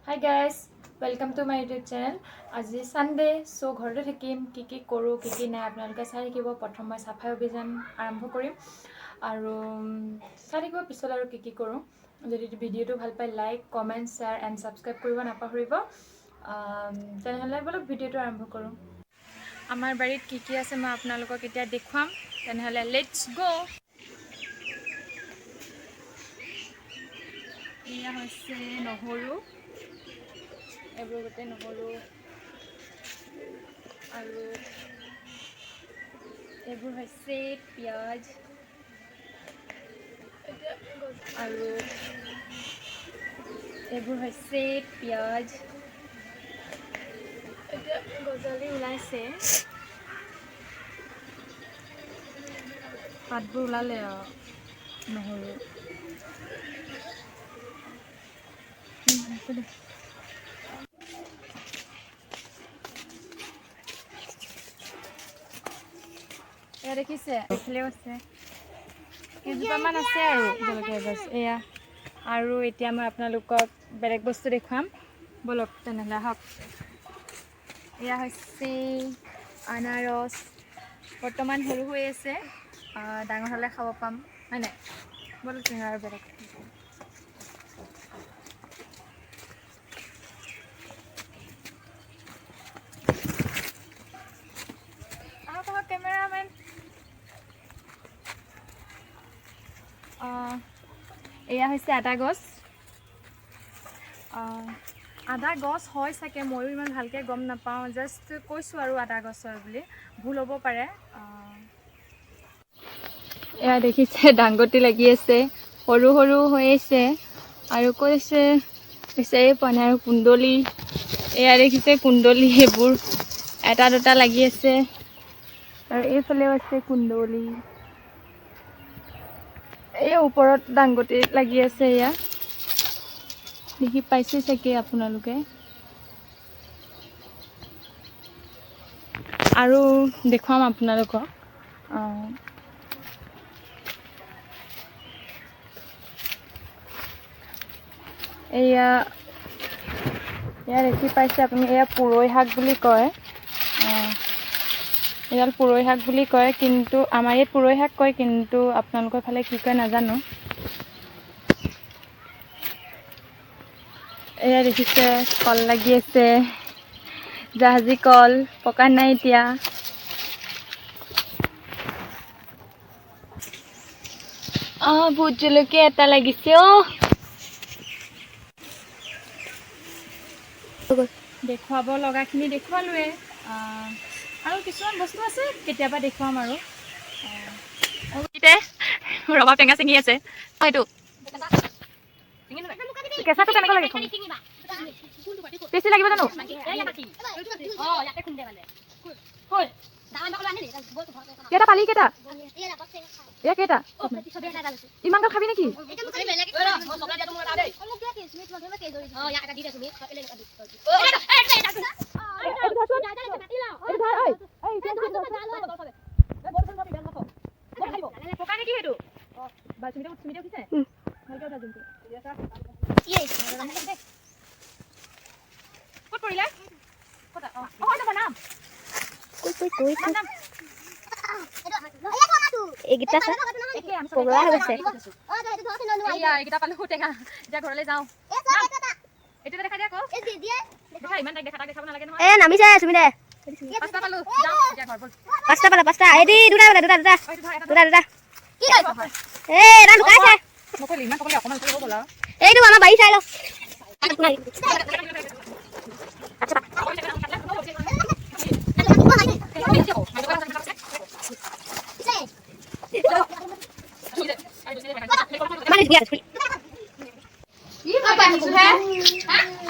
Hi guys, welcome to my YouTube channel. আজি Sunday, so ঘৰতে থাকিম কি কৰোঁ কি নাই আপোনালোকে চাই থাকিব। প্ৰথম মই চাফাই অভিযান আৰম্ভ কৰিম আৰু চাই থাকিব পিছত আৰু কি কৰোঁ। যদি ভিডিঅ'টো ভাল পায় like comment share and subscribe কৰিব নাপাহৰিব। তেনেহ'লে বলক ভিডিঅ'টো আৰম্ভ কৰোঁ। আমাৰ বাৰীত কি আছে মই আপোনালোকক এতিয়া দেখুৱাম। তেনেহ'লে লেটছ গো। এয়া হৈছে নহৰু, এইবোৰ গোটেই নহৰু আৰু এইবোৰ হৈছে পিঁয়াজ আৰু এইবোৰ হৈছে পিঁয়াজ। এতিয়া গজালি ওলাইছে, পাতবোৰ ওলালে আৰু নহৰু এয়া দেখিছে, এইফালেও আছে কেইজোপামান আছে আৰু জলকীয়া গছ এয়া। আৰু এতিয়া মই আপোনালোকক বেলেগ বস্তু দেখুৱাম, বলক তেনেহ'লে আহক। এয়া হৈছে আনাৰস, বৰ্তমান সৰু হৈ আছে, ডাঙৰ হ'লে খাব পাম হয় নাই। বলক তেনেহ'লে আৰু বেলেগ কেমেৰামেন। এয়া হৈছে আদা গছ। আদা গছ হয় চাগে, ময়ো ইমান ভালকৈ গম নাপাওঁ, জাষ্ট কৈছোঁ আৰু আদা গছৰ বুলি, ভুল হ'ব পাৰে। এয়া দেখিছে ডাংবডি লাগি আছে, সৰু সৰু হৈ আছে আৰু কৈছে বিচাৰি পোৱা নাই। আৰু কুন্দলি, এয়া দেখিছে কুন্দলি, সেইবোৰ এটা দুটা লাগি আছে আৰু এইফালেও আছে কুন্দলি। এই ওপৰত ডাংবডি লাগি আছে, এয়া দেখি পাইছে চাগে আপোনালোকে। আৰু দেখুৱাম আপোনালোকক। এয়া দেখি পাইছে আপুনি, এয়া পুৰৈ শাক বুলি কয়। এডাল পুৰৈ শাক বুলি কয়, কিন্তু আমাৰ ইয়াত পুৰৈ শাক কয়, কিন্তু আপোনালোকৰ ফালে কি কয় নাজানো। এয়া দেখিছে কল লাগি আছে, জাহাজী কল, পকা নাই এতিয়া। ভোট জলকীয়া এটা লাগিছে। দেখুৱাব লগাখিনি দেখুৱালোৱে, আৰু কিছুমান বস্তু আছে কেতিয়াবা দেখুৱাম আৰু। ৰবাব টেঙা চিঙি আছে, এইটো কেঁচাটো কেনেকৈ লাগে, টেষ্টি লাগিব জানো? কেইটা পালি, কেইটা এয়া কেইটা? ইমান খাবি নেকি? এইকেইটা পগলা হৈ গৈছে। এইকেইটা পালো টেঙা, এতিয়া ঘৰলৈ যাওঁ। এইটো দেখাই দিয়া আকৌ, ইমান দেখাব নালাগে নহয়। নামিছে সুমিদে, পাঁচটা পালো, যাওঁ এতিয়া ঘৰ বল। পাঁচটা পালা, পাঁচটা এটি দুটা পালে, দুটা দুটা দুটা দুটা। এটা লুকাইছে, নকলি ইমান ক'বলৈ অকণমান কৰিব গ'ল আৰু। এইটো আমাৰ বাৰী চাই লওঁ।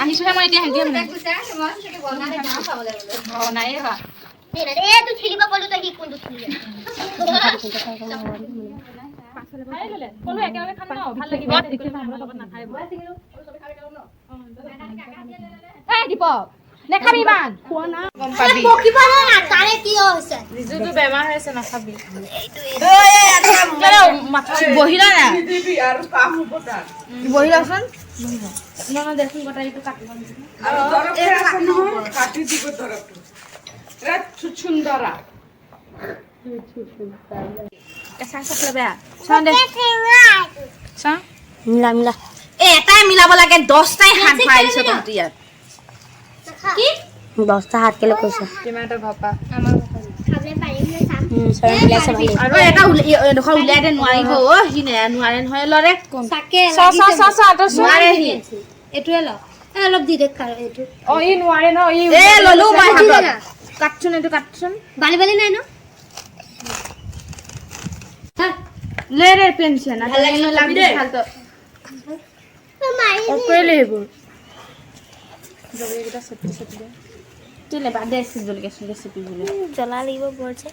আহিছোহে মই এতিয়া, হেৰি নাই নেখাবি ইমান, গম পাবি ৰিজুটো বেমাৰ হৈ আছে, নাখাবি। বহিলা নাই, বহিলাচোন। না দেখোন কটাৰীটো কাটিব কাটি দিব দৰৱটো ৰাত সুন্দৰা কেঁচা চাপলে বেয়া চাওঁ দে চাওঁ মিলা মিলা এটাই মিলাব লাগে 10টাই হাত ভৰাই দিছ তহঁতি ইয়াত কি 10টা হাত কেলে কৈছ কিমান এটা ভাপা চৰণ মিলাইছে ভালেই আৰু এটা এডোখৰ উলিয়াই দে নোৱাৰিব অ সি নোৱাৰে নহয় লৰে চাকে নোৱাৰে সি এইটোৱে ল অলপ দি দেখ এইটো অ ই নোৱাৰে ন ই এ ললো মই হাতত কাটছুন এইটো কাটছুন বালি বালি নাই ন লে ৰে পেনচন ভাল লাগিল লাগি দে ভালতো অকলে এইবোৰ জলকীয়া চেপি চেপি দে তুলে বাদ দে জলকীয়া চেপি দিলে জ্বলা লাগিব বৰছে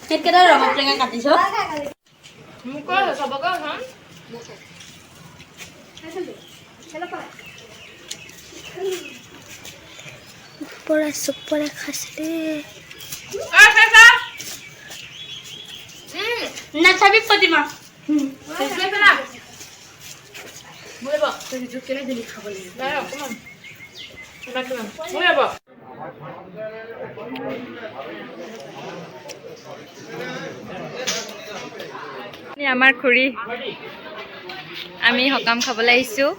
কেইটা ৰঙা টেঙা কাটিছ মোক কয় চবকে হন সুপৰা খাইছে নাচাবি প্ৰতিমা আমাৰ খুৰী আমি সকাম খাবলৈ আহিছোঁ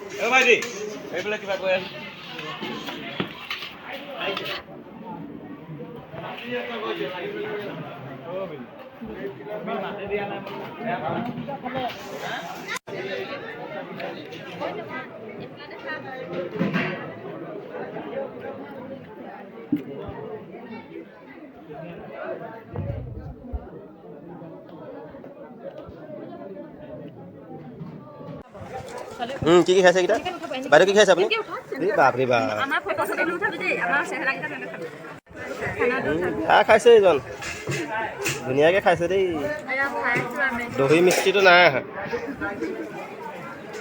কি কি খাইছে এইকেইটা বাইদেউ কি খাইছে আপুনি বাপৰে বাপ খাইছে এইজন ধুনীয়াকৈ খাইছে দেই দহি মিস্ত্ৰীটো নাই আহা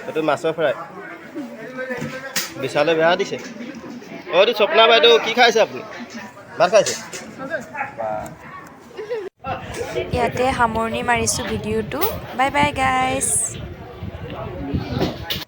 এইটো মাছৰ ফ্ৰাই বিশালে বেয়া দিছে অ' এইটো স্বপ্না বাইদেউ কি খাইছে আপুনি ভাত খাইছে ইয়াতে সামৰণি মাৰিছোঁ ভিডিঅ'টো বাই বাই গাইজ